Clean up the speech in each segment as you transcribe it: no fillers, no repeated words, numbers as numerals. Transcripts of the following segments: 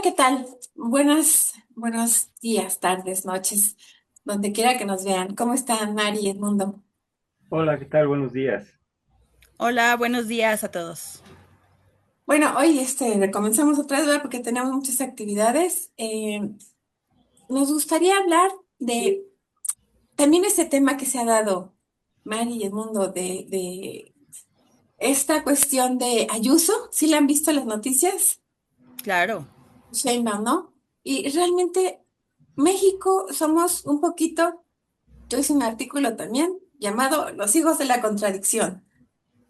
¿qué tal? Buenos días, tardes, noches, donde quiera que nos vean. ¿Cómo están, Mari y Edmundo? Hola, ¿qué tal? Buenos días. Hola, buenos días a todos. Bueno, hoy comenzamos otra vez, ¿verdad? Porque tenemos muchas actividades. Nos gustaría hablar de también este tema que se ha dado, Mari y Edmundo, de esta cuestión de Ayuso. ¿Sí la han visto en las noticias? Claro, Sheinbaum, ¿no? Y realmente México somos un poquito. Yo hice un artículo también llamado Los hijos de la contradicción.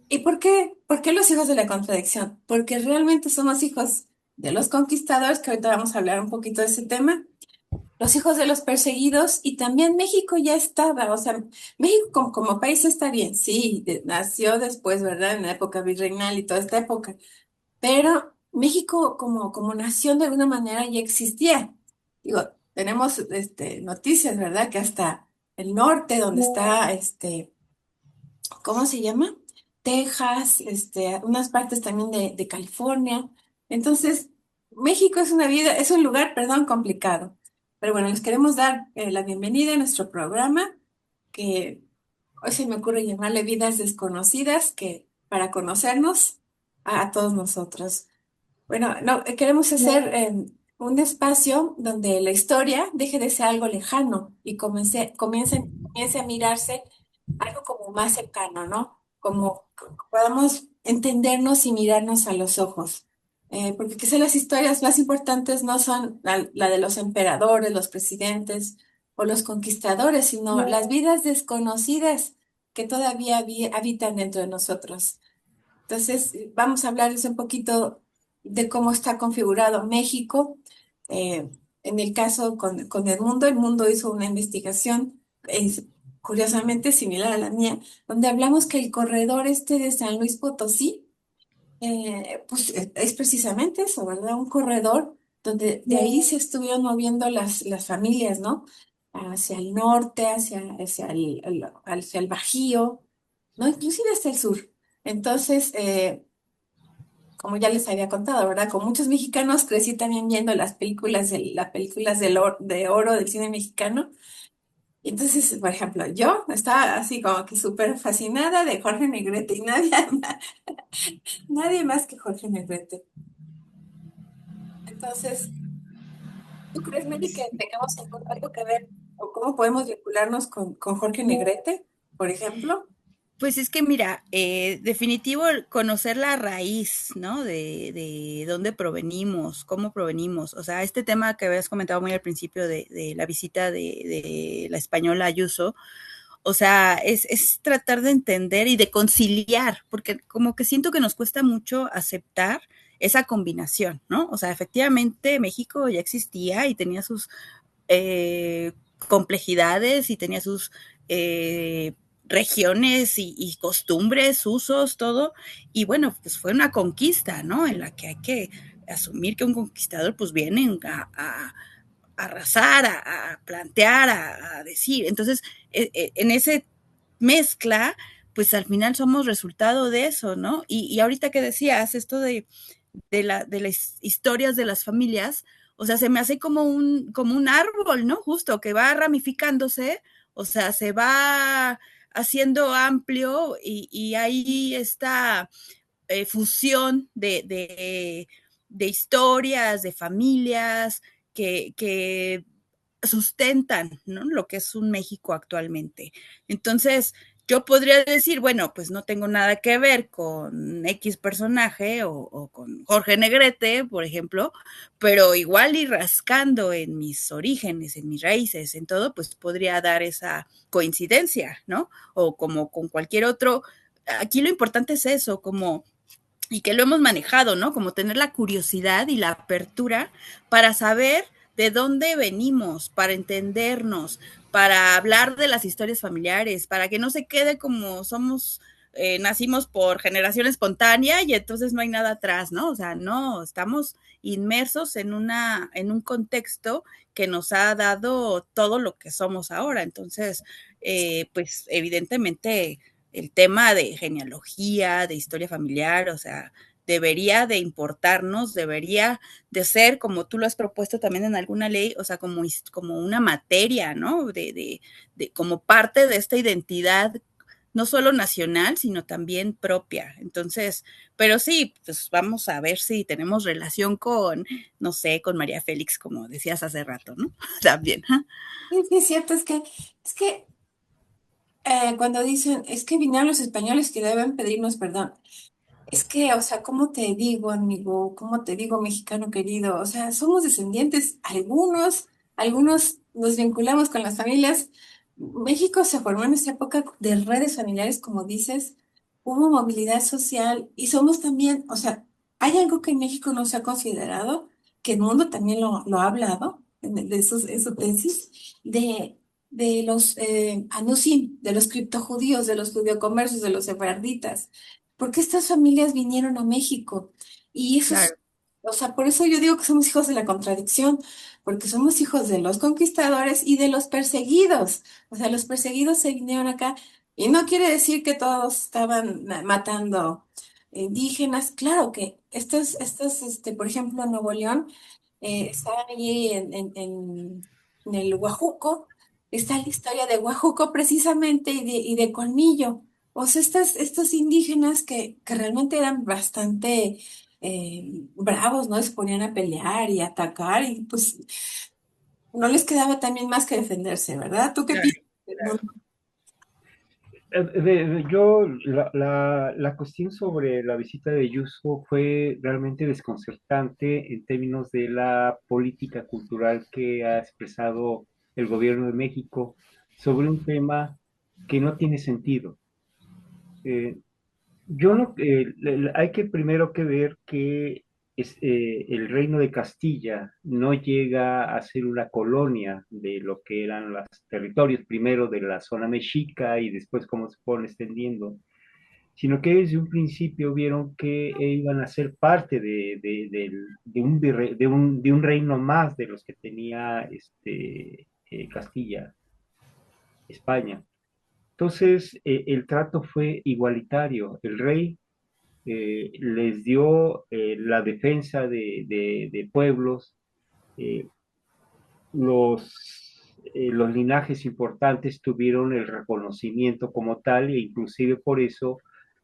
¿Y por qué? ¿Por qué los hijos de la contradicción? Porque realmente somos hijos de los conquistadores, que ahorita vamos a hablar un poquito de ese tema, los hijos de los perseguidos y también México ya estaba, o sea, México como país está bien, sí, nació después, ¿verdad? En la época virreinal y toda esta época, pero México como nación de alguna manera ya existía. Digo, tenemos noticias, ¿verdad? Que hasta el norte, donde está ¿cómo se llama? Texas, unas partes también de California. Entonces, México es un lugar, perdón, complicado. Pero bueno, les queremos dar la bienvenida a nuestro programa, que hoy se me ocurre llamarle Vidas Desconocidas, que para conocernos a todos nosotros. Bueno, no, queremos hacer un espacio donde la historia deje de ser algo lejano y comience a mirarse algo como más cercano, ¿no? Como podamos entendernos y mirarnos a los ojos. Porque quizás las historias más importantes no son la de los emperadores, los presidentes o los conquistadores, sino las vidas desconocidas que todavía habitan dentro de nosotros. Entonces, vamos a hablarles un poquito de cómo está configurado México. Eh, en el caso con el mundo hizo una investigación, curiosamente similar a la mía, donde hablamos que el corredor este de San Luis Potosí, es precisamente eso, ¿verdad? Un corredor donde de ahí se estuvieron moviendo las familias, ¿no? Hacia el norte, hacia el Bajío, ¿no? Inclusive hasta el sur. Entonces, como ya les había contado, ¿verdad? Con muchos mexicanos crecí también viendo las películas de oro del cine mexicano. Y entonces, por ejemplo, yo estaba así como que súper fascinada de Jorge Negrete y nadie más que Jorge Negrete. Entonces, ¿tú crees, Mary, que tengamos algo que ver o cómo podemos vincularnos con Jorge Negrete, por ejemplo? pues es que mira, definitivo el conocer la raíz, ¿no? De dónde provenimos, cómo provenimos. O sea, este tema que habías comentado muy al principio de la visita de la española Ayuso, o sea, es tratar de entender y de conciliar, porque como que siento que nos cuesta mucho aceptar esa combinación, ¿no? O sea, efectivamente México ya existía y tenía sus eh, complejidades y tenía sus eh, regiones y costumbres, usos, todo. Y bueno, pues fue una conquista, ¿no? En la que hay que asumir que un conquistador pues viene a arrasar, a plantear, a decir. Entonces, en ese mezcla, pues al final somos resultado de eso, ¿no? Y ahorita que decías esto de las historias de las familias, o sea, se me hace como un árbol, ¿no? Justo que va ramificándose, o sea, se va haciendo amplio y ahí está fusión de historias, de familias que sustentan, ¿no? Lo que es un México actualmente. Entonces, yo podría decir, bueno, pues no tengo nada que ver con X personaje o con Jorge Negrete, por ejemplo, pero igual y rascando en mis orígenes, en mis raíces, en todo, pues podría dar esa coincidencia, ¿no? O como con cualquier otro. Aquí lo importante es eso, como y que lo hemos manejado, ¿no? Como tener la curiosidad y la apertura para saber de dónde venimos, para entendernos, para hablar de las historias familiares, para que no se quede como somos, nacimos por generación espontánea y entonces no hay nada atrás, ¿no? O sea, no, estamos inmersos en un contexto que nos ha dado todo lo que somos ahora. Entonces, pues evidentemente el tema de genealogía, de historia familiar, o sea, debería de importarnos, debería de ser, como tú lo has propuesto también en alguna ley, o sea, como una materia, ¿no? Como parte de esta identidad, no solo nacional, sino también propia. Entonces, pero sí, pues vamos a ver si tenemos relación con, no sé, con María Félix, como decías hace rato, ¿no? También. Sí, sí, es cierto, es que cuando dicen, es que vinieron los españoles que deben pedirnos perdón. Es que, o sea, ¿cómo te digo, amigo? ¿Cómo te digo, mexicano querido? O sea, somos descendientes, algunos nos vinculamos con las familias. México se formó en esa época de redes familiares, como dices, hubo movilidad social y somos también, o sea, hay algo que en México no se ha considerado, que el mundo también lo ha hablado en su tesis, de los anusim, de los criptojudíos, de los judioconversos, de los sefarditas porque estas familias vinieron a México. Y eso es, Claro, o sea, por eso yo digo que somos hijos de la contradicción, porque somos hijos de los conquistadores y de los perseguidos. O sea, los perseguidos se vinieron acá y no quiere decir que todos estaban matando indígenas. Claro que por ejemplo, en Nuevo León, estaban allí en el Huajuco, está la historia de Huajuco precisamente y de Colmillo. O sea, estos indígenas que realmente eran bastante bravos, ¿no? Se ponían a pelear y a atacar y pues no les quedaba también más que defenderse, ¿verdad? ¿Tú qué claro, piensas? No, claro. La cuestión sobre la visita de Yuso fue realmente desconcertante en términos de la política cultural que ha expresado el gobierno de México sobre un tema que no tiene sentido. Eh, Yo no, hay que primero que ver que el reino de Castilla no llega a ser una colonia de lo que eran los territorios, primero de la zona mexica y después cómo se fueron extendiendo, sino que desde un principio vieron que iban a ser parte de un reino más de los que tenía Castilla, España. Entonces, el trato fue igualitario. El rey les dio la defensa de pueblos, eh, los linajes importantes tuvieron el reconocimiento como tal e inclusive por eso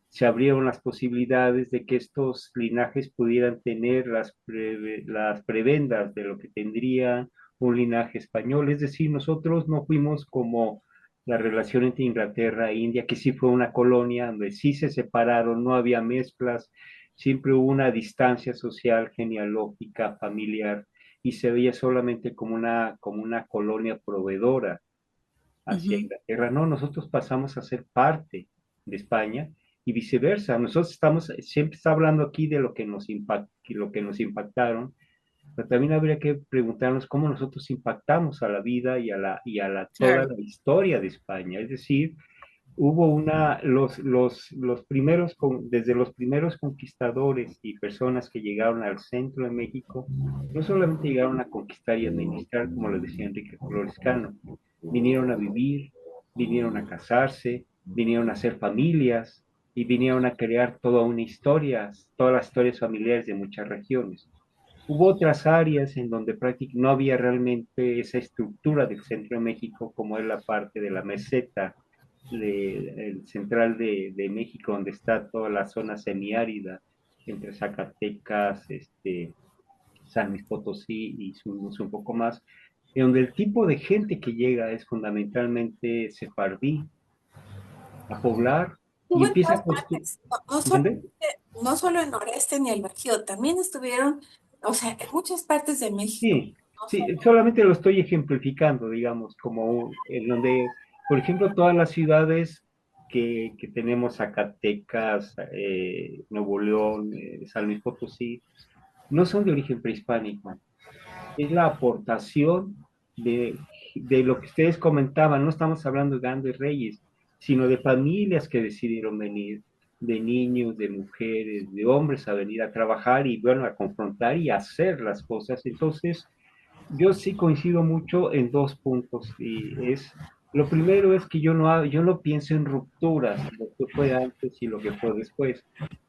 se abrieron las posibilidades de que estos linajes pudieran tener las prebendas de lo que tendría un linaje español. Es decir, nosotros no fuimos como la relación entre Inglaterra e India, que sí fue una colonia donde sí se separaron, no había mezclas, siempre hubo una distancia social, genealógica, familiar, y se veía solamente como una colonia proveedora hacia Ujú, Inglaterra. No, nosotros pasamos a ser parte de España y viceversa. Nosotros estamos, siempre está hablando aquí de lo que nos impactaron, pero también habría que preguntarnos cómo nosotros impactamos a la vida toda claro, la historia de España. Es decir, hubo los primeros, desde los primeros conquistadores y personas que llegaron al centro de México, no solamente llegaron a conquistar y administrar, como lo decía Enrique Flores Cano, vinieron a vivir, vinieron a casarse, vinieron a hacer familias y vinieron a crear toda una historia, todas las historias familiares de muchas regiones. Hubo otras áreas en donde prácticamente no había realmente esa estructura del centro de México, como es la parte de la meseta el central de México, donde está toda la zona semiárida entre Zacatecas, San Luis Potosí y subimos un poco más, en donde el tipo de gente que llega es fundamentalmente sefardí a poblar y hubo en empieza a todas construir. partes, no, ¿Dónde? no solo en Noreste ni el Bajío, también estuvieron, o sea, en muchas partes de México. Sí, No sí, solo- solamente lo estoy ejemplificando, digamos, en donde, por ejemplo, todas las ciudades que tenemos, Zacatecas, Nuevo León, San Luis Potosí, no son de origen prehispánico, es la aportación de lo que ustedes comentaban, no estamos hablando de grandes reyes, sino de familias que decidieron venir, de niños, de mujeres, de hombres a venir a trabajar y bueno, a confrontar y a hacer las cosas. Entonces, yo sí coincido mucho en dos puntos y lo primero es que yo no pienso en rupturas, lo que fue antes y lo que fue después.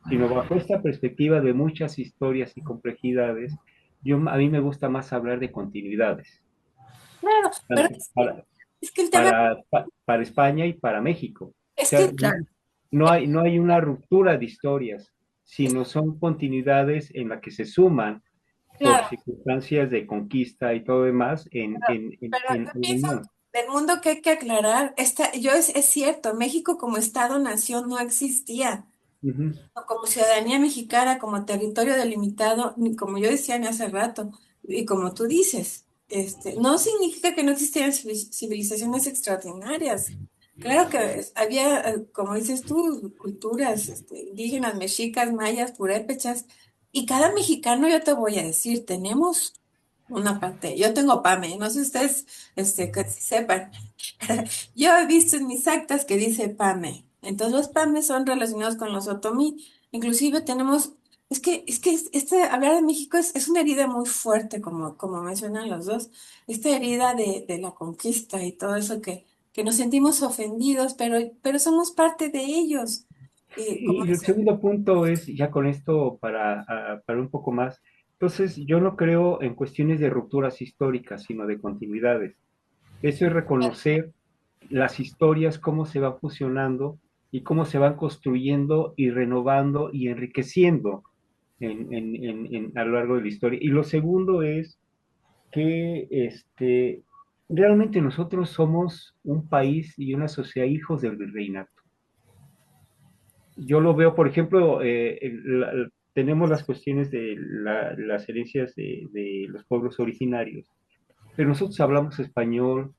sino bajo esta perspectiva de muchas historias y complejidades, a mí me gusta más hablar de continuidades, Claro, pero tanto es que el tema para España y para México. O es sea, que, Claro. no hay una ruptura de historias, sino son continuidades en las que se suman por claro, circunstancias de conquista y todo demás pero yo en pienso unión. del mundo que hay que aclarar, es cierto, México como Estado-nación no existía, Ujú. no como ciudadanía mexicana, como territorio delimitado, ni como yo decía ni hace rato, y como tú dices, no significa que no existieran civilizaciones extraordinarias. Claro que había, como dices tú, culturas, indígenas, mexicas, mayas, purépechas, y cada mexicano, yo te voy a decir, tenemos una parte. Yo tengo PAME, no sé ustedes, que si sepan. Yo he visto en mis actas que dice PAME. Entonces los PAME son relacionados con los otomí. Inclusive tenemos, hablar de México es una herida muy fuerte, como mencionan los dos. Esta herida de la conquista y todo eso que nos sentimos ofendidos, pero somos parte de ellos. Y como Y el segundo punto es, ya con esto para un poco más, entonces yo no creo en cuestiones de rupturas históricas, sino de continuidades. Eso es reconocer las historias, cómo se van fusionando y cómo se van construyendo y renovando y enriqueciendo a lo largo de la historia. Y lo segundo es que realmente nosotros somos un país y una sociedad hijos del virreinato. Yo lo veo, por ejemplo, tenemos las cuestiones de las herencias de los pueblos originarios, pero nosotros hablamos español,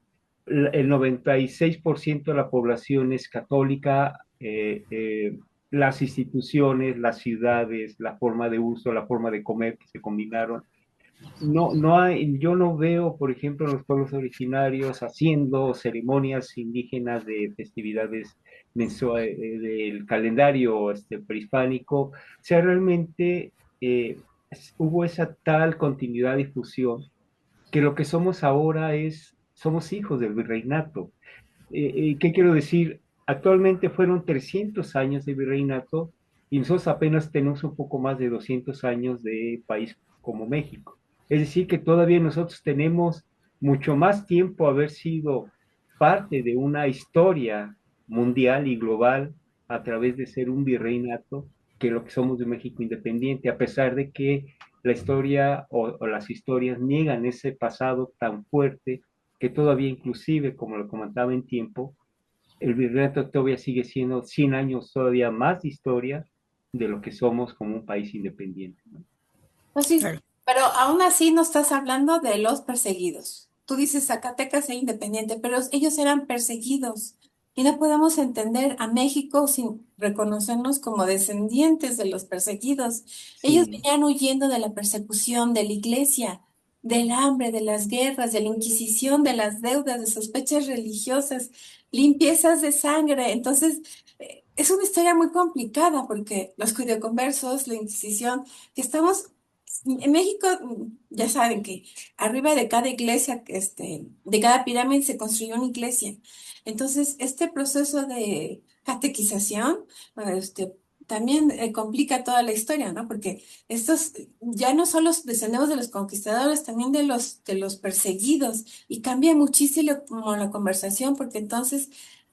el 96% de la población es católica, las instituciones, las ciudades, la forma de uso, la forma de comer que se combinaron. No hay, yo no veo, por ejemplo, en los pueblos originarios haciendo ceremonias indígenas de festividades del calendario prehispánico. O sea, realmente hubo esa tal continuidad y fusión que lo que somos ahora somos hijos del virreinato. ¿Qué quiero decir? Actualmente fueron 300 años de virreinato y nosotros apenas tenemos un poco más de 200 años de país como México. Es decir, que todavía nosotros tenemos mucho más tiempo haber sido parte de una historia mundial y global a través de ser un virreinato que lo que somos de México independiente, a pesar de que la historia o las historias niegan ese pasado tan fuerte que todavía inclusive, como lo comentaba en tiempo, el virreinato todavía sigue siendo 100 años todavía más de historia de lo que somos como un país independiente, ¿no? pues sí, Claro. pero aún así no estás hablando de los perseguidos. Tú dices Zacatecas e independiente, pero ellos eran perseguidos y no podemos entender a México sin reconocernos como descendientes de los perseguidos. Ellos Sí, venían huyendo de la persecución de la iglesia, del hambre, de las guerras, de la Inquisición, de las deudas, de sospechas religiosas, limpiezas de sangre. Entonces, es una historia muy complicada porque los judeoconversos, la Inquisición, que estamos en México, ya saben que arriba de cada iglesia, de cada pirámide se construyó una iglesia. Entonces, este proceso de catequización, también complica toda la historia, ¿no? Porque estos ya no solo descendemos de los conquistadores, también de los perseguidos, y cambia muchísimo como la conversación, porque entonces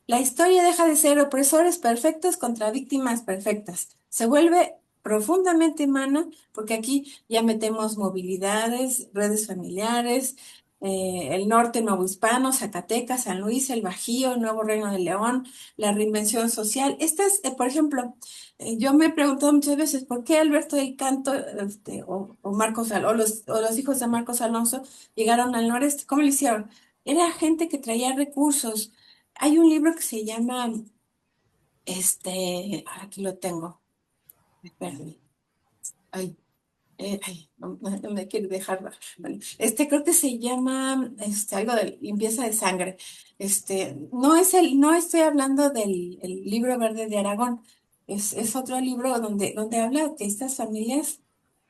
la historia deja de ser opresores perfectos contra víctimas perfectas. Se vuelve profundamente humana porque aquí ya metemos movilidades, redes familiares, el norte novohispano, Zacatecas, San Luis, el Bajío, el Nuevo Reino de León, la reinvención social. Por ejemplo, yo me he preguntado muchas veces por qué Alberto del Canto, o Marcos, o los hijos de Marcos Alonso llegaron al noreste. ¿Cómo lo hicieron? Era gente que traía recursos. Hay un libro que se llama, aquí lo tengo, espérame. Ay, no me quiero dejar. Bueno, creo que se llama algo de limpieza de sangre. No estoy hablando del el libro verde de Aragón. Es otro libro donde habla que estas familias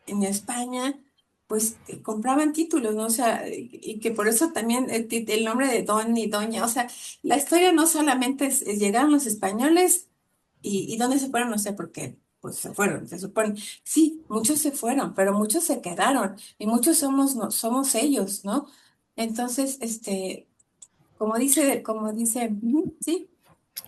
en España, pues compraban títulos, ¿no? O sea, y que por eso también el nombre de Don y Doña, o sea, la historia no solamente llegaron los españoles y dónde se fueron, no sé por qué. pues se fueron, se supone. Sí, muchos se fueron, pero muchos se quedaron y muchos somos, no, somos ellos, ¿no? Entonces, ujú, sí,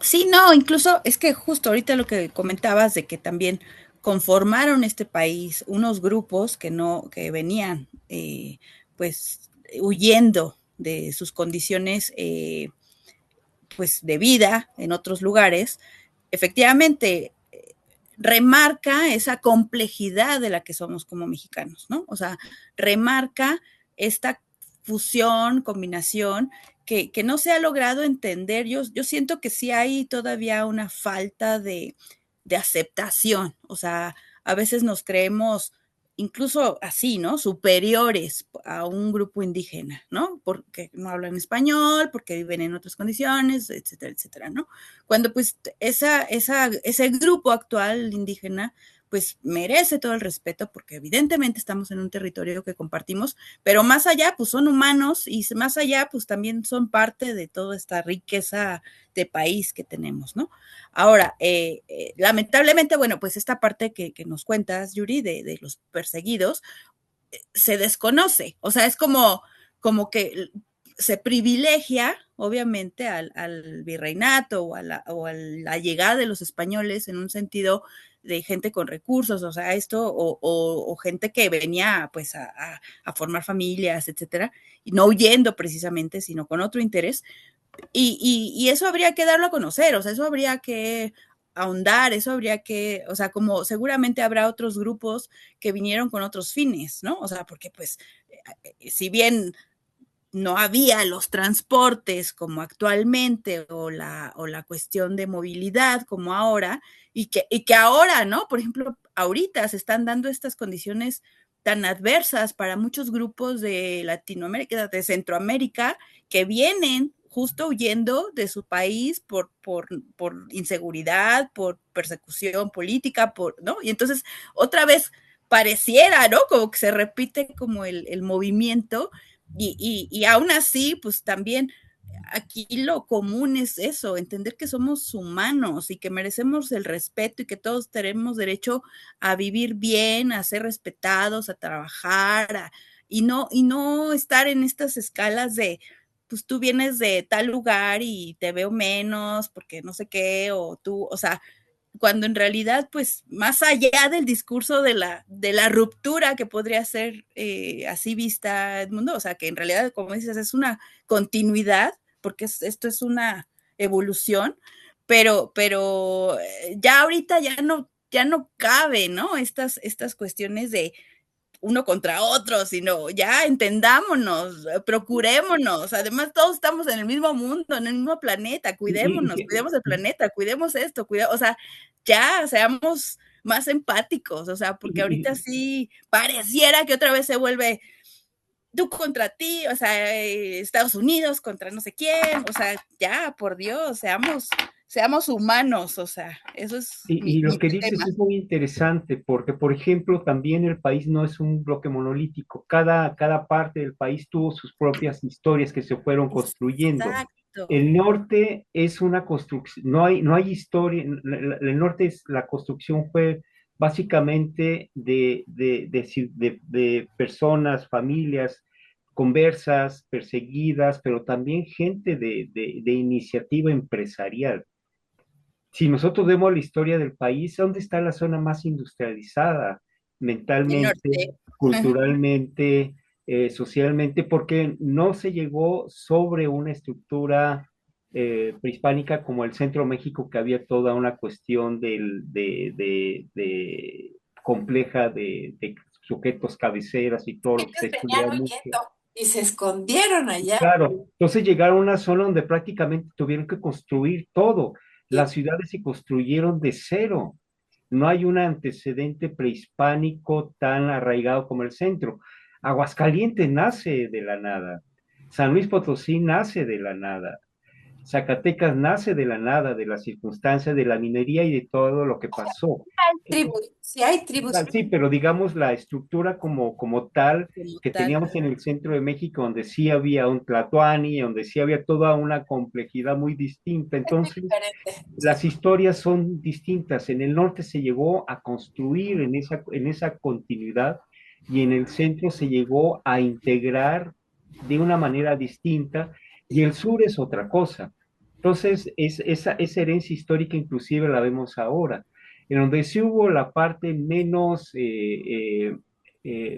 Sí, no, incluso es que justo ahorita lo que comentabas de que también conformaron este país unos grupos que no, que venían pues huyendo de sus condiciones pues de vida en otros lugares, efectivamente remarca esa complejidad de la que somos como mexicanos, ¿no? O sea, remarca esta fusión, combinación, que no se ha logrado entender. Yo siento que sí hay todavía una falta de aceptación. O sea, a veces nos creemos incluso así, ¿no? Superiores a un grupo indígena, ¿no? Porque no hablan español, porque viven en otras condiciones, etcétera, etcétera, ¿no? Cuando pues ese grupo actual indígena pues merece todo el respeto porque evidentemente estamos en un territorio que compartimos, pero más allá pues son humanos y más allá pues también son parte de toda esta riqueza de país que tenemos, ¿no? Ahora, lamentablemente, bueno, pues esta parte que nos cuentas, Yuri, de los perseguidos, se desconoce, o sea, es como que se privilegia, obviamente, al virreinato o a la llegada de los españoles en un sentido de gente con recursos, o sea, esto, o gente que venía pues a formar familias, etcétera, y no huyendo precisamente, sino con otro interés, y eso habría que darlo a conocer, o sea, eso habría que ahondar, eso habría que, o sea, como seguramente habrá otros grupos que vinieron con otros fines, ¿no? O sea, porque pues, si bien no había los transportes como actualmente o la cuestión de movilidad como ahora, y que ahora, ¿no? Por ejemplo, ahorita se están dando estas condiciones tan adversas para muchos grupos de Latinoamérica, de Centroamérica, que vienen justo huyendo de su país por inseguridad, por persecución política, ¿no? Y entonces, otra vez pareciera, ¿no? Como que se repite como el movimiento y aún así, pues también aquí lo común es eso, entender que somos humanos y que merecemos el respeto y que todos tenemos derecho a vivir bien, a ser respetados, a trabajar, y no estar en estas escalas de, pues tú vienes de tal lugar y te veo menos porque no sé qué, o tú, o sea, cuando en realidad, pues, más allá del discurso de la ruptura que podría ser así vista el mundo, o sea, que en realidad, como dices, es una continuidad, porque esto es una evolución, pero ya ahorita ya no cabe, ¿no? Estas cuestiones de uno contra otro, sino ya entendámonos, procurémonos. Además, todos estamos en el mismo mundo, en el mismo planeta, cuidémonos, cuidemos el planeta, cuidemos esto, o sea, ya seamos más empáticos, o sea, porque ahorita sí pareciera que otra vez se vuelve tú contra ti, o sea, Estados Unidos contra no sé quién, o sea, ya, por Dios, seamos humanos, o sea, eso es Y lo mi que dices tema. es muy interesante porque, por ejemplo, también el país no es un bloque monolítico. Cada parte del país tuvo sus propias historias que se fueron construyendo. Exacto. El norte es una construcción, no hay historia. El norte es la construcción fue básicamente de personas, familias conversas, perseguidas, pero también gente de iniciativa empresarial. Si nosotros vemos la historia del país, ¿dónde está la zona más industrializada El mentalmente, norte. culturalmente, socialmente? Porque no se llegó sobre una estructura prehispánica como el Centro México, que había toda una cuestión de compleja de sujetos cabeceras y todo lo que se ha ellos venían estudiado mucho. huyendo y se escondieron allá. Claro, entonces llegaron a una zona donde prácticamente tuvieron que construir todo. Y Las ciudades se construyeron de cero. No hay un antecedente prehispánico tan arraigado como el centro. Aguascalientes nace de la nada. San Luis Potosí nace de la nada. Zacatecas nace de la nada, de las circunstancias, de la minería y de todo lo que pasó. Tribus, sí hay tribus. Sí, pero digamos la estructura como tal como que tal. teníamos en el centro de México, donde sí había un Tlatoani, donde sí había toda una complejidad muy distinta. Entonces, Diferente. las historias son distintas. En el norte se llegó a construir en esa continuidad y en el centro se llegó a integrar de una manera distinta y el sur es otra cosa. Entonces, esa herencia histórica inclusive la vemos ahora, en donde sí hubo la parte menos,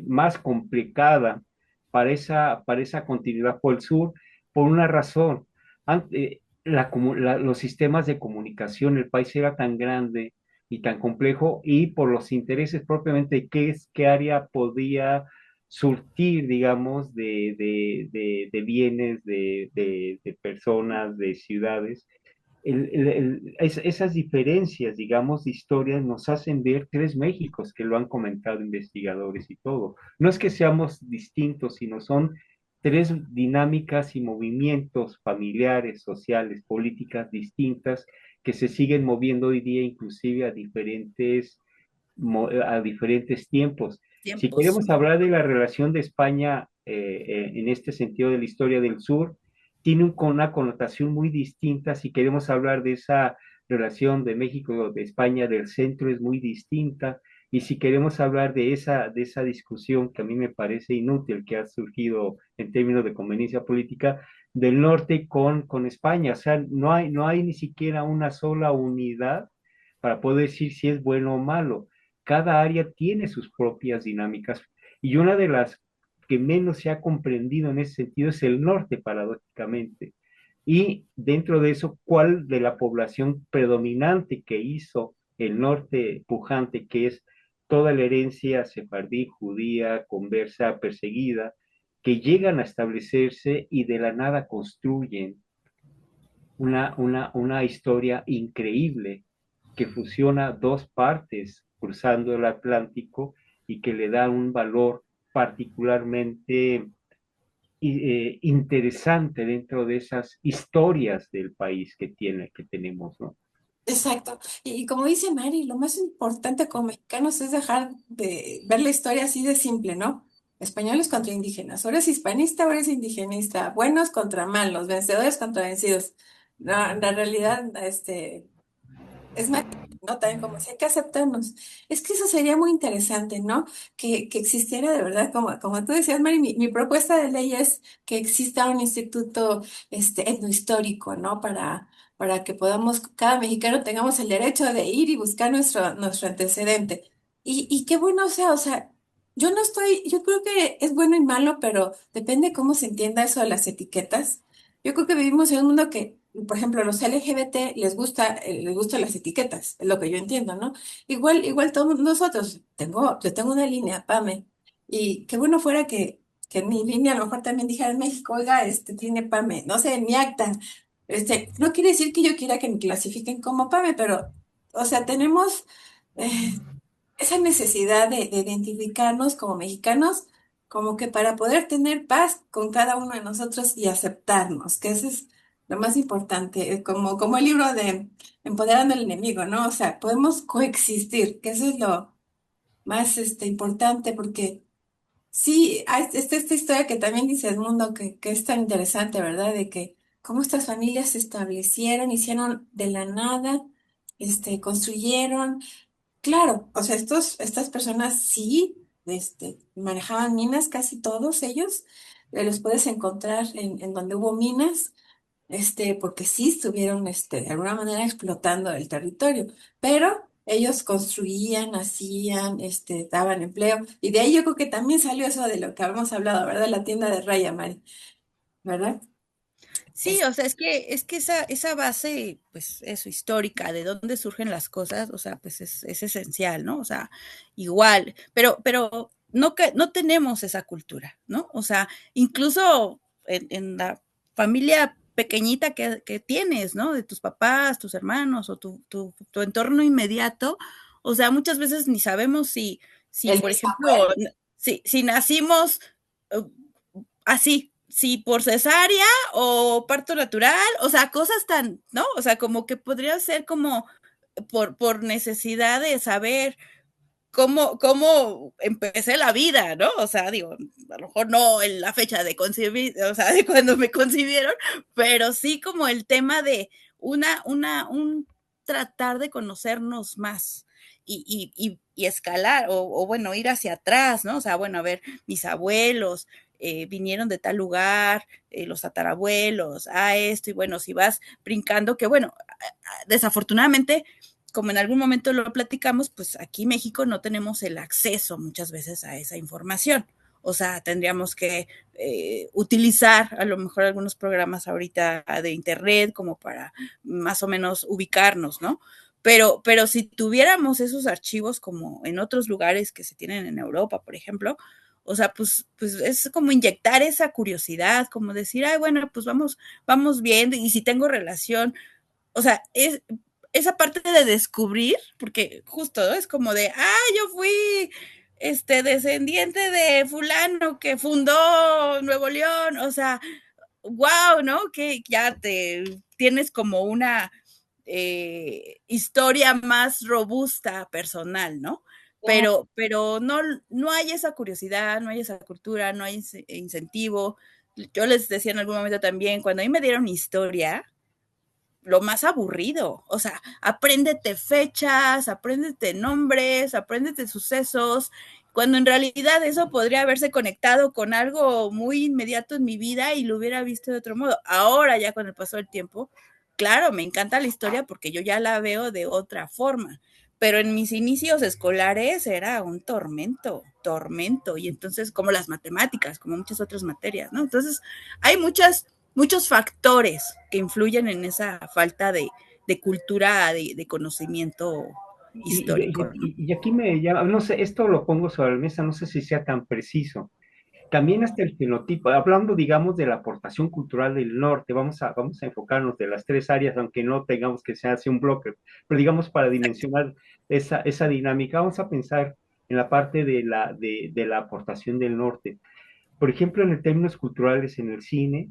más complicada para esa continuidad por el sur, por una razón. Los sistemas de comunicación, el país era tan grande y tan complejo, y por los intereses propiamente, qué área podía surtir, digamos, de bienes, de personas, de ciudades. Esas diferencias, digamos, de historias nos hacen ver tres Méxicos, que lo han comentado investigadores y todo. No es que seamos distintos, sino son tres dinámicas y movimientos familiares, sociales, políticas distintas que se siguen moviendo hoy día, inclusive a diferentes tiempos. Si Tiempos. queremos hablar de la relación de España en este sentido de la historia del sur, tiene una connotación muy distinta. Si queremos hablar de esa relación de México, de España, del centro, es muy distinta. Y si queremos hablar de esa discusión que a mí me parece inútil, que ha surgido en términos de conveniencia política, del norte con España, o sea, no hay ni siquiera una sola unidad para poder decir si es bueno o malo. Cada área tiene sus propias dinámicas y una de las que menos se ha comprendido en ese sentido es el norte, paradójicamente. Y dentro de eso, ¿cuál de la población predominante que hizo el norte pujante, que es toda la herencia sefardí, judía, conversa, perseguida, que llegan a establecerse y de la nada construyen una historia increíble que fusiona dos partes cruzando el Atlántico y que le da un valor particularmente interesante dentro de esas historias del país que tenemos, ¿no? Exacto. Y como dice Mari, lo más importante como mexicanos es dejar de ver la historia así de simple, ¿no? Españoles contra indígenas. Ahora es hispanista, ahora es indigenista. Buenos contra malos, vencedores contra vencidos. No, la realidad, es más, ¿no? También como si hay que aceptarnos. Es que eso sería muy interesante, ¿no? Que existiera de verdad, como tú decías, Mari, mi propuesta de ley es que exista un instituto etnohistórico, ¿no? Para que podamos, cada mexicano tengamos el derecho de ir y buscar nuestro antecedente. Y qué bueno sea, o sea, yo creo que es bueno y malo, pero depende cómo se entienda eso de las etiquetas. Yo creo que vivimos en un mundo que, por ejemplo, a los LGBT les gustan las etiquetas, es lo que yo entiendo, ¿no? Igual todos nosotros, yo tengo una línea, PAME, y qué bueno fuera que en mi línea a lo mejor también dijera en México, oiga, tiene PAME, no sé, en mi acta. No quiere decir que yo quiera que me clasifiquen como PAME, pero, o sea, tenemos esa necesidad de identificarnos como mexicanos, como que para poder tener paz con cada uno de nosotros y aceptarnos, que eso es lo más importante, como el libro de Empoderando al enemigo, ¿no? O sea, podemos coexistir, que eso es lo más importante, porque sí, hay esta historia que también dice Edmundo, que es tan interesante, ¿verdad? De que cómo estas familias se establecieron, hicieron de la nada, construyeron. Claro, o sea, estas personas sí, manejaban minas, casi todos ellos, los puedes encontrar en donde hubo minas, porque sí estuvieron, de alguna manera explotando el territorio, pero ellos construían, hacían, daban empleo, y de ahí yo creo que también salió eso de lo que habíamos hablado, ¿verdad? La tienda de Raya, Mari, ¿verdad? Sí, Es o sea, es que esa base, pues eso, histórica, de dónde surgen las cosas, o sea, pues es esencial, ¿no? O sea, igual, pero no tenemos esa cultura, ¿no? O sea, incluso en la familia pequeñita que tienes, ¿no? De tus papás, tus hermanos o tu entorno inmediato, o sea, muchas veces ni sabemos si el por ejemplo, bisabuelo. si nacimos uh, así, si por cesárea o parto natural, o sea, cosas tan, ¿no? O sea, como que podría ser como por necesidad de saber cómo empecé la vida, ¿no? O sea, digo, a lo mejor no en la fecha de concebir, o sea, de cuando me concibieron, pero sí como el tema de un tratar de conocernos más y escalar, o bueno, ir hacia atrás, ¿no? O sea, bueno, a ver, mis abuelos, vinieron de tal lugar, los tatarabuelos, esto, y bueno, si vas brincando, que bueno, desafortunadamente, como en algún momento lo platicamos, pues aquí en México no tenemos el acceso muchas veces a esa información. O sea, tendríamos que utilizar a lo mejor algunos programas ahorita de internet como para más o menos ubicarnos, ¿no? Pero si tuviéramos esos archivos como en otros lugares que se tienen en Europa, por ejemplo, o sea, pues es como inyectar esa curiosidad, como decir, ay, bueno, pues vamos viendo, y si tengo relación, o sea, es esa parte de descubrir, porque justo, ¿no? Es como de, yo fui descendiente de fulano que fundó Nuevo León, o sea, wow, ¿no? Que ya te tienes como una historia más robusta personal, ¿no? Pero no hay esa curiosidad, no hay esa cultura, no hay incentivo. Yo les decía en algún momento también, cuando a mí me dieron historia, lo más aburrido. O sea, apréndete fechas, apréndete nombres, apréndete sucesos, cuando en realidad eso podría haberse conectado con algo muy inmediato en mi vida y lo hubiera visto de otro modo. Ahora, ya con el paso del tiempo, claro, me encanta la historia porque yo ya la veo de otra forma. Pero en mis inicios escolares era un tormento, y entonces como las matemáticas, como muchas otras materias, ¿no? Entonces hay muchos factores que influyen en esa falta de cultura, de conocimiento histórico, ¿no? Y aquí me llama, no sé, esto lo pongo sobre la mesa, no sé si sea tan preciso. También hasta el fenotipo, hablando, digamos, de la aportación cultural del norte, vamos a enfocarnos de las tres áreas, aunque no tengamos que se hace un bloque, pero digamos para dimensionar esa dinámica, vamos a pensar en la parte de la aportación del norte. Por ejemplo, en términos culturales, en el cine,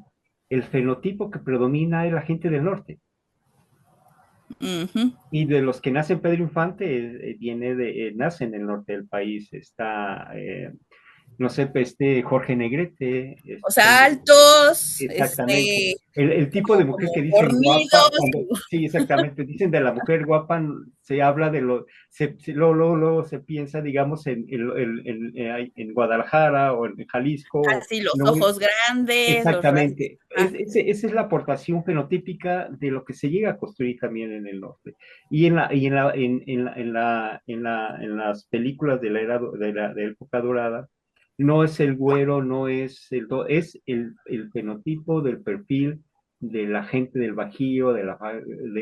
el fenotipo que predomina es la gente del norte. Uh -huh. Y de los que nacen Pedro Infante, nace en el norte del país. Está, no sé, pues, Jorge Negrete, O sea, altos, exactamente. El tipo de mujer como que dicen guapa, fornidos. sí, exactamente, dicen de la mujer guapa, se habla de luego se piensa, digamos, en Guadalajara o en Jalisco, Así los no, ojos grandes, los rasgos. exactamente. Esa es la aportación fenotípica de lo que se llega a construir también en el norte. Y en las películas de la era de la época dorada, no es el güero, no es es el fenotipo del perfil de la gente del Bajío, del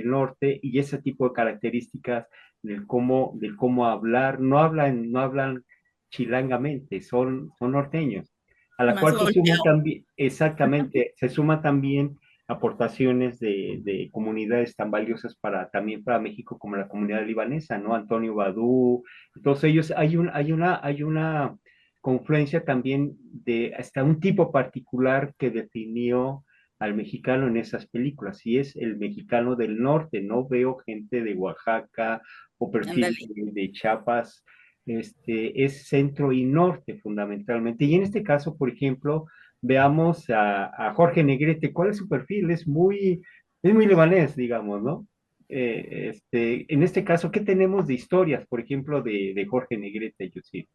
norte, y ese tipo de características del cómo hablar, no hablan chilangamente, son norteños, a la Más cual se suman golpeado. también, exactamente, se suma también aportaciones de comunidades tan valiosas también para México como la comunidad libanesa, ¿no? Antonio Badú, todos ellos, hay una confluencia también de hasta un tipo particular que definió al mexicano en esas películas, y es el mexicano del norte. No veo gente de Oaxaca o perfil Ándale. de Chiapas. Es centro y norte fundamentalmente. Y en este caso, por ejemplo, veamos a Jorge Negrete. ¿Cuál es su perfil? Es muy libanés, digamos, ¿no? En este caso, ¿qué tenemos de historias, por ejemplo, de Jorge Negrete, Yusif?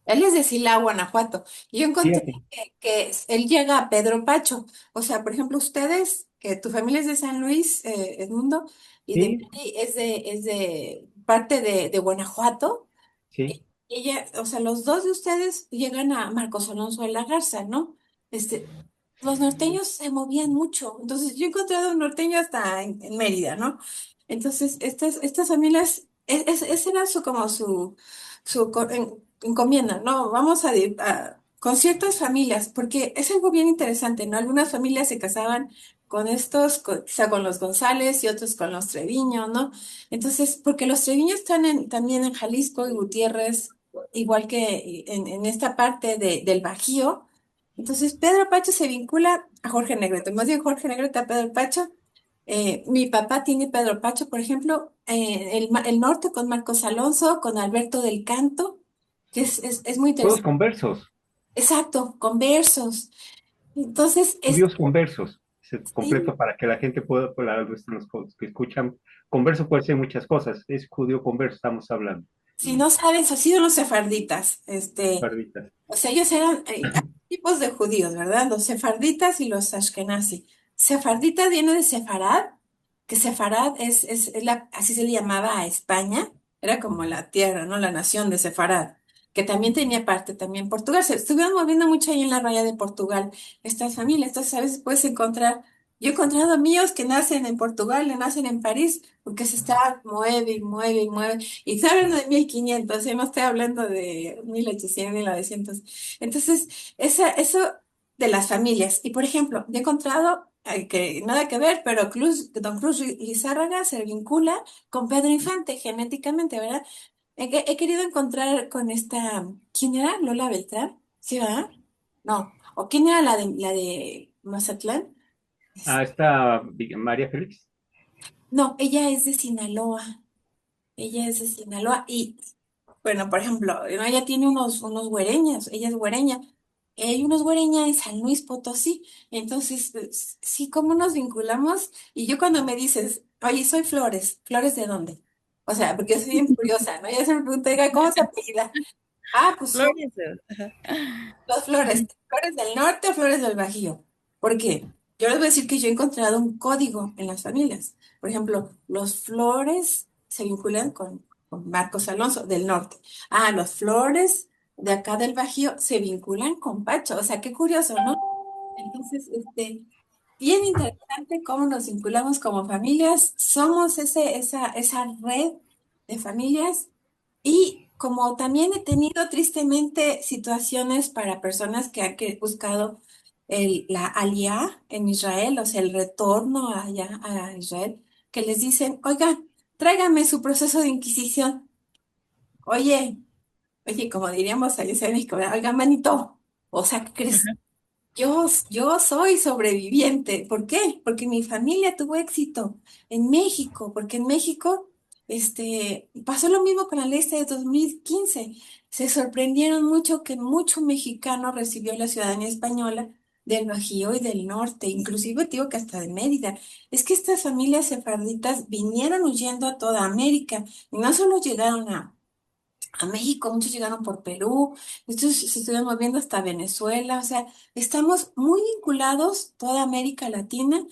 Él es de Silao, Guanajuato. Y yo encontré Fíjate, que él llega a Pedro Pacho. O sea, por ejemplo, ustedes, que tu familia es de San Luis, Edmundo, y de sí, Mary es de parte de Guanajuato. sí, Y ella, o sea, los dos de ustedes llegan a Marcos Alonso de la Garza, ¿no? Este, los norteños se movían mucho. Entonces, yo he encontrado un norteño hasta en Mérida, ¿no? Entonces, estas familias, ese era como su encomienda, ¿no? Vamos con ciertas familias, porque es algo bien interesante, ¿no? Algunas familias se casaban con estos, quizá con los González y otros con los Treviño, ¿no? Entonces, porque los Treviños están también en Jalisco y Gutiérrez, igual que en esta parte del Bajío. Entonces, Pedro Pacho se vincula a Jorge Negrete, más bien Jorge Negrete a Pedro Pacho. Mi papá tiene Pedro Pacho, por ejemplo, el norte con Marcos Alonso, con Alberto del Canto, que es muy Todos interesante. conversos, Exacto, con versos. Entonces, judíos conversos, sí, completo para que la gente pueda, los que escuchan, converso puede ser muchas cosas, es judío converso, estamos hablando. si no sabes, han sido los sefarditas. Sefarditas. O sea, ellos eran hay tipos de judíos, ¿verdad? Los sefarditas y los ashkenazi. Sefardita viene de Sefarad, que Sefarad así se le llamaba a España, era como la tierra, ¿no? La nación de Sefarad, que también tenía parte también Portugal. Se estuvieron moviendo mucho ahí en la raya de Portugal, estas familias. Entonces, a veces puedes encontrar, yo he encontrado míos que nacen en Portugal, que nacen en París, porque se está mueve y mueve y mueve. Y estoy hablando de 1500, no estoy hablando de 1800, 1900. Entonces, eso de las familias. Y por ejemplo, yo he encontrado, que nada que ver, pero Don Cruz Lizárraga se vincula con Pedro Infante genéticamente, ¿verdad? He querido encontrar con esta, ¿quién era? Lola Beltrán, ¿sí, verdad? No, ¿o quién era la de Mazatlán? Ah, está María Félix. No, ella es de Sinaloa. Ella es de Sinaloa y, bueno, por ejemplo, ¿no? Ella tiene unos güereñas, ella es güereña. Hay unos güereña en San Luis Potosí. Entonces, pues, sí, ¿cómo nos vinculamos? Y yo cuando me dices, oye, soy Flores, ¿Flores de dónde? O sea, porque yo soy bien curiosa, ¿no? Ella se me pregunta, "Oiga, ¿cómo se apellida? Ah, pues son Flores. dos flores, flores del norte o flores del Bajío. ¿Por qué? Yo les voy a decir que yo he encontrado un código en las familias. Por ejemplo, los flores se vinculan con Marcos Alonso del norte. Ah, los flores de acá del Bajío se vinculan con Pacho. O sea, qué curioso, ¿no? Entonces, bien interesante cómo nos vinculamos como familias. Somos esa red de familias y como también he tenido tristemente situaciones para personas que han buscado la aliyá en Israel, o sea, el retorno allá a Israel, que les dicen, oigan, tráigame su proceso de inquisición. Oye, oye, como diríamos allá en México, oiga, manito, o sea, ¿qué crees? Yo soy sobreviviente. ¿Por qué? Porque mi familia tuvo éxito en México, porque en México pasó lo mismo con la ley esta de 2015. Se sorprendieron mucho que mucho mexicano recibió la ciudadanía española del Bajío y del norte, inclusive digo que hasta de Mérida. Es que estas familias sefarditas vinieron huyendo a toda América y no solo llegaron a México, muchos llegaron por Perú, estos se estuvieron moviendo hasta Venezuela, o sea, estamos muy vinculados, toda América Latina,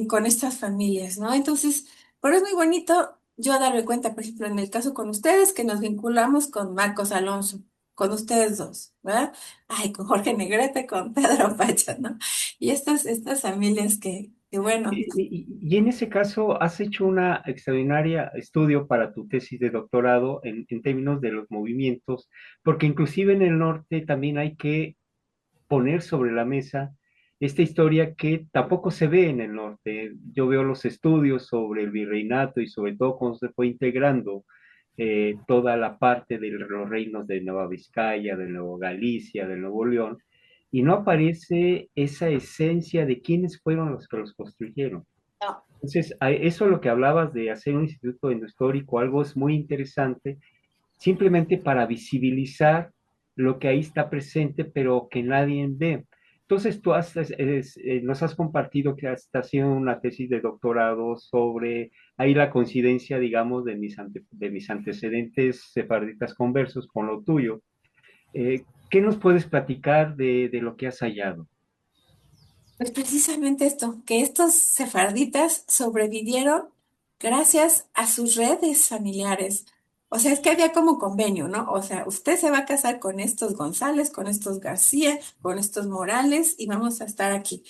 con estas familias, ¿no? Entonces, pero es muy bonito yo darme cuenta, por ejemplo, en el caso con ustedes, que nos vinculamos con Marcos Alonso, con ustedes dos, ¿verdad? Ay, con Jorge Negrete, con Pedro Pacha, ¿no? Y estas familias que bueno, Y en ese caso, has hecho una extraordinaria estudio para tu tesis de doctorado en términos de los movimientos, porque inclusive en el norte también hay que poner sobre la mesa esta historia que tampoco se ve en el norte. Yo veo los estudios sobre el virreinato y sobre todo cómo se fue integrando toda la parte de los reinos de Nueva Vizcaya, de Nueva Galicia, de Nuevo León, y no aparece esa esencia de quiénes fueron los que los construyeron. no, Entonces, eso lo que hablabas de hacer un instituto histórico, algo es muy interesante, simplemente para visibilizar lo que ahí está presente, pero que nadie ve. Entonces, nos has compartido que has haciendo una tesis de doctorado sobre ahí la coincidencia, digamos, de mis antecedentes sefarditas conversos con lo tuyo. ¿Qué nos puedes platicar de lo que has hallado? pues precisamente esto, que estos sefarditas sobrevivieron gracias a sus redes familiares. O sea, es que había como convenio, ¿no? O sea, usted se va a casar con estos González, con estos García, con estos Morales y vamos a estar aquí.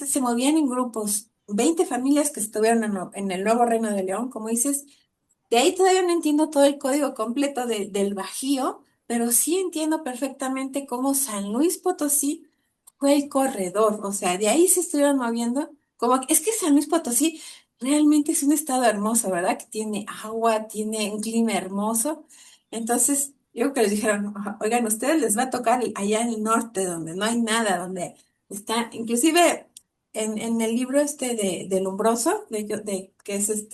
Se movían en grupos, 20 familias que estuvieron en el nuevo Reino de León, como dices. De ahí todavía no entiendo todo el código completo del Bajío, pero sí entiendo perfectamente cómo San Luis Potosí fue el corredor. O sea, de ahí se estuvieron moviendo. Es que San Luis Potosí realmente es un estado hermoso, ¿verdad? Que tiene agua, tiene un clima hermoso. Entonces, Yo creo que les dijeron, oigan, ustedes les va a tocar allá en el norte, donde no hay nada, donde está, inclusive en el libro este del Umbroso, que es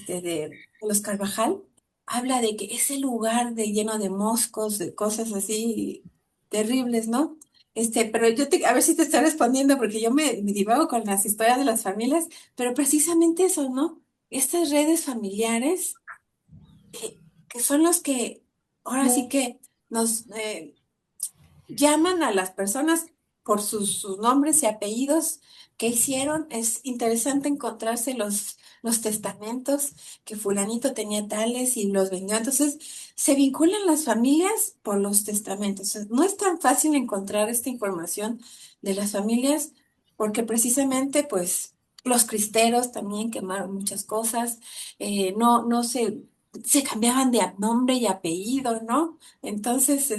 de los Carvajal, habla de que ese lugar de lleno de moscos, de cosas así terribles, ¿no? Pero a ver si te estoy respondiendo, porque yo me divago con las historias de las familias, pero precisamente eso, ¿no? Estas redes familiares que son los que ahora sí que nos llaman a las personas por sus nombres y apellidos que hicieron. Es interesante encontrarse los testamentos que fulanito tenía tales y los vendió. Entonces, se vinculan las familias por los testamentos. No es tan fácil encontrar esta información de las familias porque precisamente, pues, los cristeros también quemaron muchas cosas. No se cambiaban de nombre y apellido, ¿no? Entonces,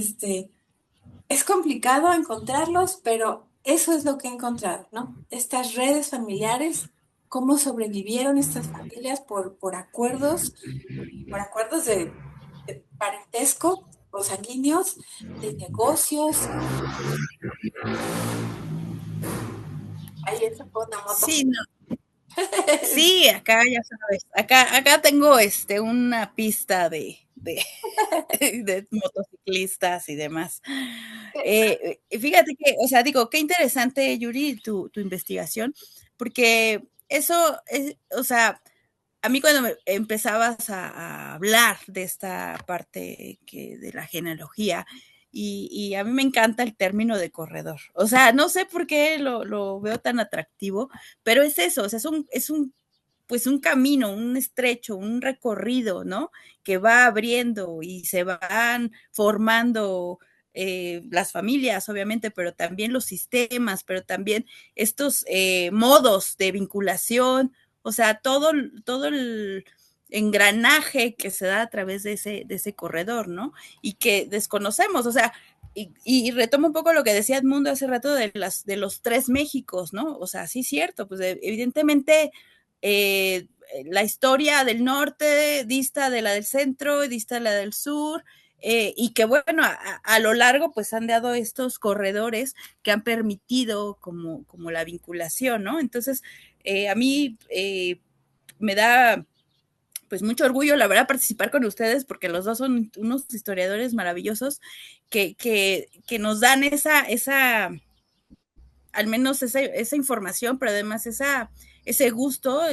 es complicado encontrarlos, pero eso es lo que he encontrado, ¿no? Estas redes familiares, cómo sobrevivieron estas familias por acuerdos de parentesco o sanguíneos, de negocios. Ahí eso fue una moto. Sí, no. Sí, acá ya sabes, acá tengo una pista de motociclistas y demás. Fíjate que, o sea, digo, qué interesante, Yuri, tu investigación, porque eso es, o sea, a mí cuando empezabas a hablar de esta parte de la genealogía, y a mí me encanta el término de corredor. O sea, no sé por qué lo veo tan atractivo, pero es eso, o sea, pues un camino, un estrecho, un recorrido, ¿no? Que va abriendo y se van formando las familias, obviamente, pero también los sistemas, pero también estos modos de vinculación, o sea, todo el engranaje que se da a través de ese corredor, ¿no? Y que desconocemos, o sea, y retomo un poco lo que decía Edmundo hace rato de los tres Méxicos, ¿no? O sea, sí es cierto, pues evidentemente la historia del norte dista de la del centro, dista de la del sur, y que bueno, a lo largo pues han dado estos corredores que han permitido como la vinculación, ¿no? Entonces, a mí me da pues mucho orgullo, la verdad, participar con ustedes, porque los dos son unos historiadores maravillosos que nos dan al menos esa información, pero además ese gusto,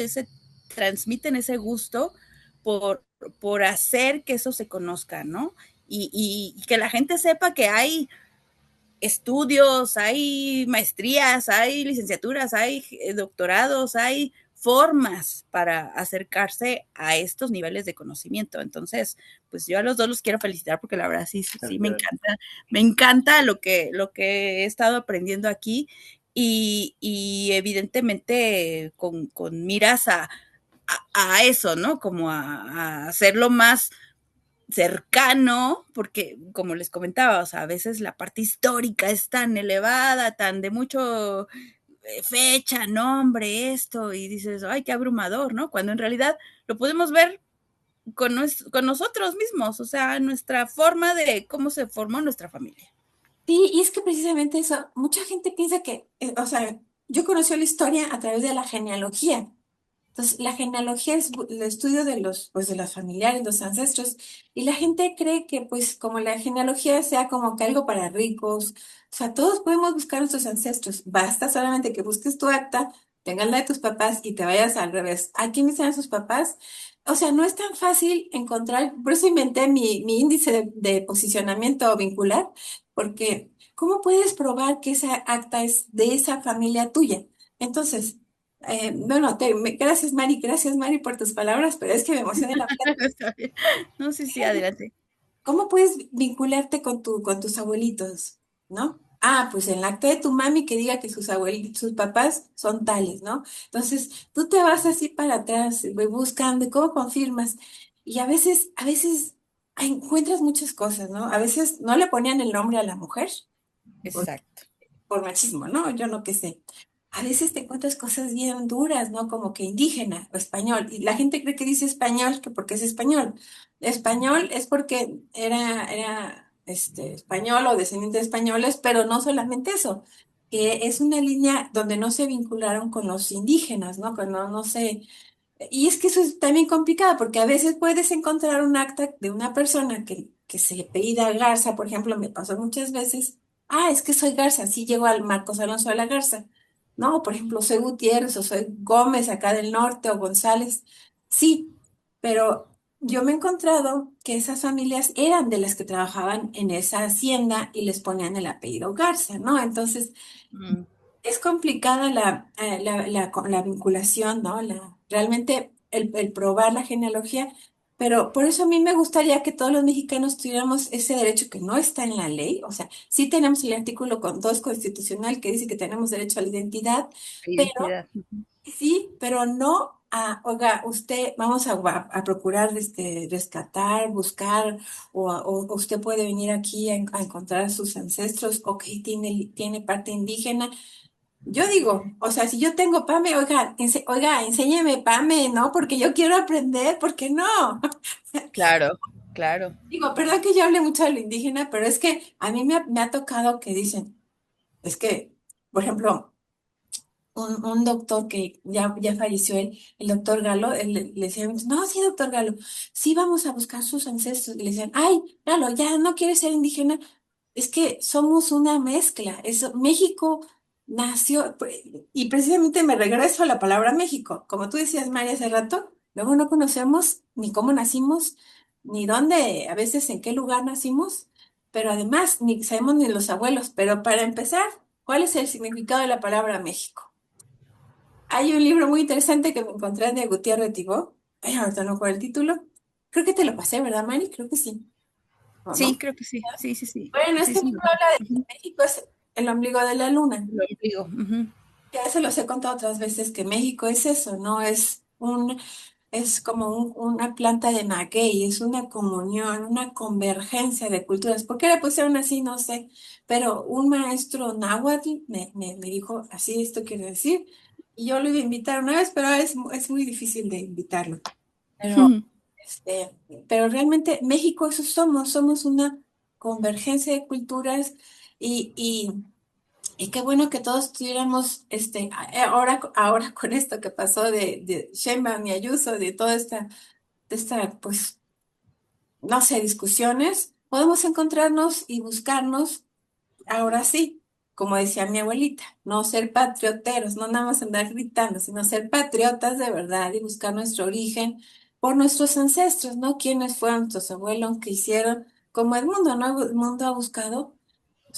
transmiten ese gusto por, por hacer que eso se conozca, ¿no? Y que la gente sepa que hay estudios, hay maestrías, hay licenciaturas, hay doctorados, hay formas para acercarse a estos niveles de conocimiento. Entonces, pues yo a los dos los quiero felicitar porque la verdad sí me encanta lo que he estado aprendiendo aquí y evidentemente con miras a eso, ¿no? Como a hacerlo más cercano, porque como les comentaba, o sea, a veces la parte histórica es tan elevada, tan de mucho fecha, nombre, esto, y dices, ay, qué abrumador, ¿no? Cuando en realidad lo podemos ver con nosotros mismos, o sea, nuestra forma de cómo se formó nuestra familia. Sí, y es que precisamente eso, mucha gente piensa que, o sea, yo conocí la historia a través de la genealogía. Entonces, la genealogía es el estudio pues, de los familiares, los ancestros, y la gente cree que, pues, como la genealogía sea como que algo para ricos, o sea, todos podemos buscar nuestros ancestros, basta solamente que busques tu acta, tengas la de tus papás y te vayas al revés. ¿A quiénes eran sus papás? O sea, no es tan fácil encontrar, por eso inventé mi índice de posicionamiento vincular, porque ¿cómo puedes probar que esa acta es de esa familia tuya? Entonces, bueno, gracias Mari por tus palabras, pero es que me emocioné la plática. No, sí, sí, adelante. ¿Cómo puedes vincularte con tus abuelitos, no? Ah, pues en la acta de tu mami que diga que sus abuelitos, sus papás son tales, ¿no? Entonces, tú te vas así para atrás, voy buscando, ¿y cómo confirmas? Y a veces encuentras muchas cosas, ¿no? A veces no le ponían el nombre a la mujer por, Exacto. por machismo, ¿no? Yo no qué sé. a veces te encuentras cosas bien duras, ¿no? Como que indígena o español. Y la gente cree que dice español, que porque es español. Español es porque era español o descendiente de españoles, pero no solamente eso, que es una línea donde no se vincularon con los indígenas, ¿no? Que no se y es que eso es también complicado porque a veces puedes encontrar un acta de una persona que se apellida Garza, por ejemplo, me pasó muchas veces, ah, es que soy Garza, sí llego al Marcos Alonso de la Garza. No, por ejemplo, soy Gutiérrez o soy Gómez acá del norte o González. Sí, pero yo me he encontrado que esas familias eran de las que trabajaban en esa hacienda y les ponían el apellido Garza, ¿no? Entonces, Mm. es complicada la vinculación, ¿no? Realmente el probar la genealogía, pero por eso a mí me gustaría que todos los mexicanos tuviéramos ese derecho que no está en la ley, o sea, sí tenemos el artículo 2 constitucional que dice que tenemos derecho a la identidad, pero Identidad. sí, pero no a, oiga, usted, vamos a procurar rescatar, buscar, o usted puede venir aquí a encontrar a sus ancestros, ok, tiene parte indígena. Yo digo, o sea, si yo tengo PAME, oiga, oiga, enséñeme PAME, ¿no? Porque yo quiero aprender, ¿por qué no? Claro, claro. Digo, perdón que yo hable mucho de lo indígena, pero es que a mí me ha tocado que dicen, es que, por ejemplo, un doctor que ya falleció, el doctor Galo, él le decía, no, sí, doctor Galo, sí vamos a buscar sus ancestros. Y le decían, ay, Galo, ya no quieres ser indígena. Es que somos una mezcla. México nació, y precisamente me regreso a la palabra México. Como tú decías, María, hace rato, luego no conocemos ni cómo nacimos, ni dónde, a veces en qué lugar nacimos, pero además ni sabemos ni los abuelos. Pero para empezar, ¿cuál es el significado de la palabra México? Hay un libro muy interesante que me encontré de Gutiérrez Tibó. Ay, ahorita no recuerdo el título. Creo que te lo pasé, ¿verdad, Mari? Creo que sí. ¿O Sí, no? creo que sí. Sí, sí, sí. Bueno, Sí, este sí. libro habla de Ujú. que México es el ombligo de la luna. Lo digo. Ujú. Ya se los he contado otras veces que México es eso, ¿no? Es como una planta de maguey, es una comunión, una convergencia de culturas. ¿Por qué le pusieron así? No sé. Pero un maestro náhuatl me dijo, así esto quiere decir. Y yo lo iba a invitar una vez, pero es muy difícil de invitarlo. Pero, Ujú. este, pero realmente México eso somos una convergencia de culturas y qué bueno que todos tuviéramos, ahora con esto que pasó de Sheinbaum y Ayuso, de toda pues, no sé, discusiones, podemos encontrarnos y buscarnos, ahora sí, como decía mi abuelita, no ser patrioteros, no nada más andar gritando, sino ser patriotas de verdad y buscar nuestro origen por nuestros ancestros, ¿no? ¿Quiénes fueron nuestros abuelos, qué hicieron? Como el mundo, ¿no? El mundo ha buscado.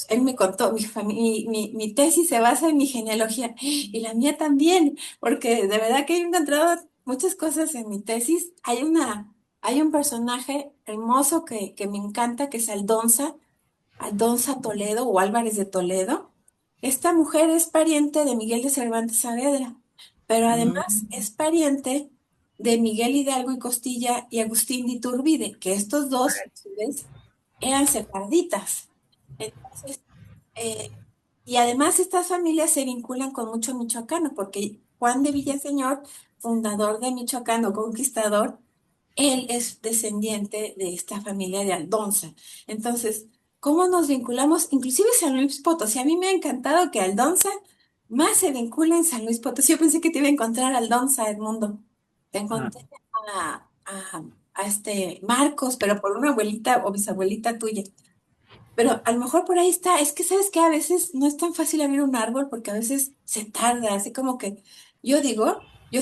Él me contó, mi tesis se basa en mi genealogía y la mía también, porque de verdad que he encontrado muchas cosas en mi tesis. Hay un personaje hermoso que me encanta, que es Aldonza Toledo o Álvarez de Toledo. Esta mujer es pariente de Miguel de Cervantes Saavedra, pero además Mm. es pariente de Miguel Hidalgo y Costilla y Agustín de Iturbide, que estos dos, a su vez, eran sefarditas. Entonces, eh, y además estas familias se vinculan con mucho michoacano, porque Juan de Villaseñor, fundador de Michoacán o conquistador, él es descendiente de esta familia de Aldonza. Entonces, ¿cómo nos vinculamos? Inclusive San Luis Potosí. A mí me ha encantado que Aldonza más se vincula en San Luis Potosí. Yo pensé que te iba a encontrar Aldonza, Edmundo. Te Ah, encontré a este Marcos, pero por una abuelita o bisabuelita tuya. Pero a lo mejor por ahí está. Es que sabes que a veces no es tan fácil abrir un árbol porque a veces se tarda, así como que yo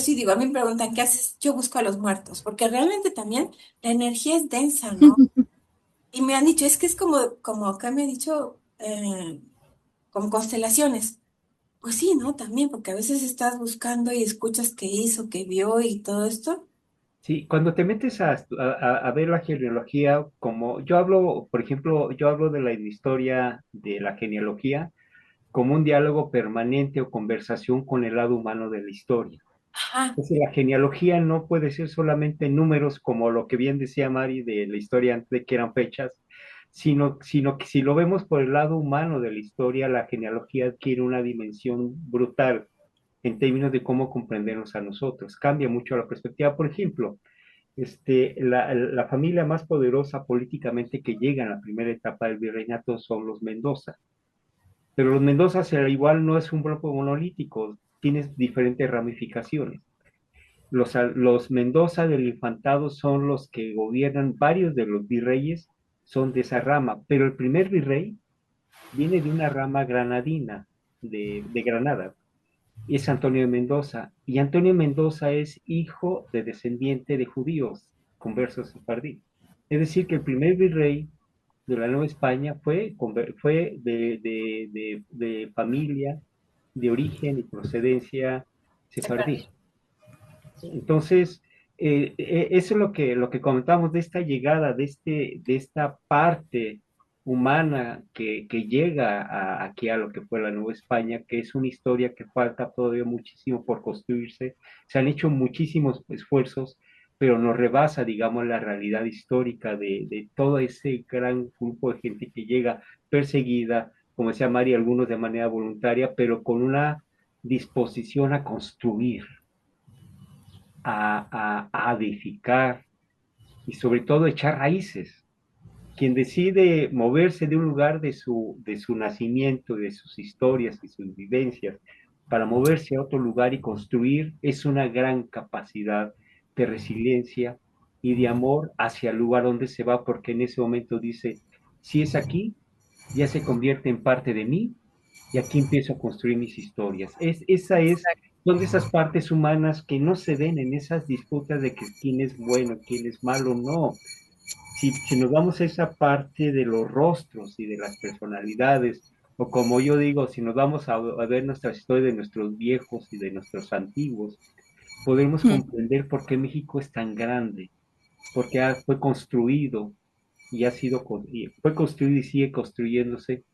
sí digo, a mí me preguntan, ¿qué haces? Yo busco a los muertos, porque realmente también la energía es densa, ¿no? Y me han dicho, es que es como acá me han dicho, como constelaciones. Pues sí, ¿no? También, porque a veces estás buscando y escuchas qué hizo, qué vio y todo esto. sí, cuando te metes a ver la genealogía, como yo hablo, por ejemplo, yo hablo de la historia de la genealogía como un diálogo permanente o conversación con el lado humano de la historia. Ajá. Entonces, la genealogía no puede ser solamente números, como lo que bien decía Mari de la historia antes de que eran fechas, sino que si lo vemos por el lado humano de la historia, la genealogía adquiere una dimensión brutal. en términos de cómo comprendernos a nosotros. Cambia mucho la perspectiva. Por ejemplo, la familia más poderosa políticamente que llega en la primera etapa del virreinato son los Mendoza. Pero los Mendoza, al igual, no es un grupo monolítico, tiene diferentes ramificaciones. Los Mendoza del Infantado son los que gobiernan, varios de los virreyes son de esa rama, pero el primer virrey viene de una rama granadina, de Granada, es Antonio de Mendoza, y Antonio de Mendoza es hijo de descendiente de judíos, conversos sefardíes. Es decir, que el primer virrey de la Nueva España fue de familia, de origen y procedencia sefardí. Entonces, eso es lo que comentamos de esta llegada, de esta parte humana que llega aquí a lo que fue la Nueva España, que es una historia que falta todavía muchísimo por construirse. Se han hecho muchísimos esfuerzos, pero nos rebasa, digamos, la realidad histórica de todo ese gran grupo de gente que llega perseguida, como decía María, algunos de manera voluntaria, pero con una disposición a construir, a edificar y sobre todo echar raíces. Quien decide moverse de un lugar de su nacimiento, de sus historias y sus vivencias, para moverse a otro lugar y construir, es una gran capacidad de resiliencia y de amor hacia el lugar donde se va, porque en ese momento dice, si es aquí, ya se convierte en parte de mí y aquí empiezo a construir mis historias. Son de esas partes humanas que no se ven en esas disputas de que quién es bueno, quién es malo, no. Si nos vamos a esa parte de los rostros y de las personalidades, o como yo digo, si nos vamos a ver nuestras historias de nuestros viejos y de nuestros antiguos, podemos comprender por qué México es tan grande, porque fue construido y fue construido y sigue construyéndose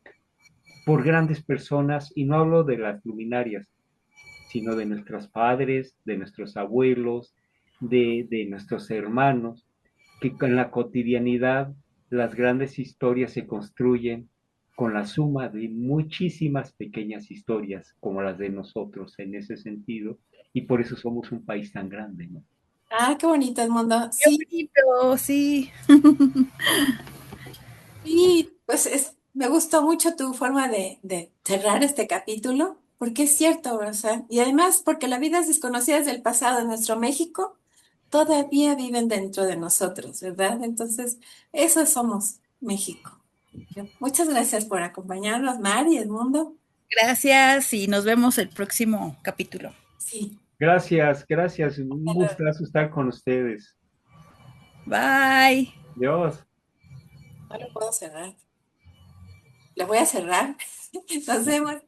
por grandes personas, y no hablo de las luminarias, sino de nuestros padres, de nuestros abuelos, de nuestros hermanos, que en la cotidianidad las grandes historias se construyen con la suma de muchísimas pequeñas historias como las de nosotros en ese sentido, y por eso somos un país tan grande, ¿no? Ah, qué bonito el mundo. Qué Sí, bonito, sí. y pues me gustó mucho tu forma de cerrar este capítulo, porque es cierto, o sea, y además porque las vidas desconocidas del pasado en nuestro México todavía viven dentro de nosotros, ¿verdad? Entonces, eso somos México. Muchas gracias por acompañarnos, Mari, Edmundo. Gracias y nos vemos el próximo capítulo. Sí, Gracias, gracias. Un gustazo estar con ustedes. Bye. Dios. no lo puedo cerrar. Lo voy a cerrar. Nos vemos.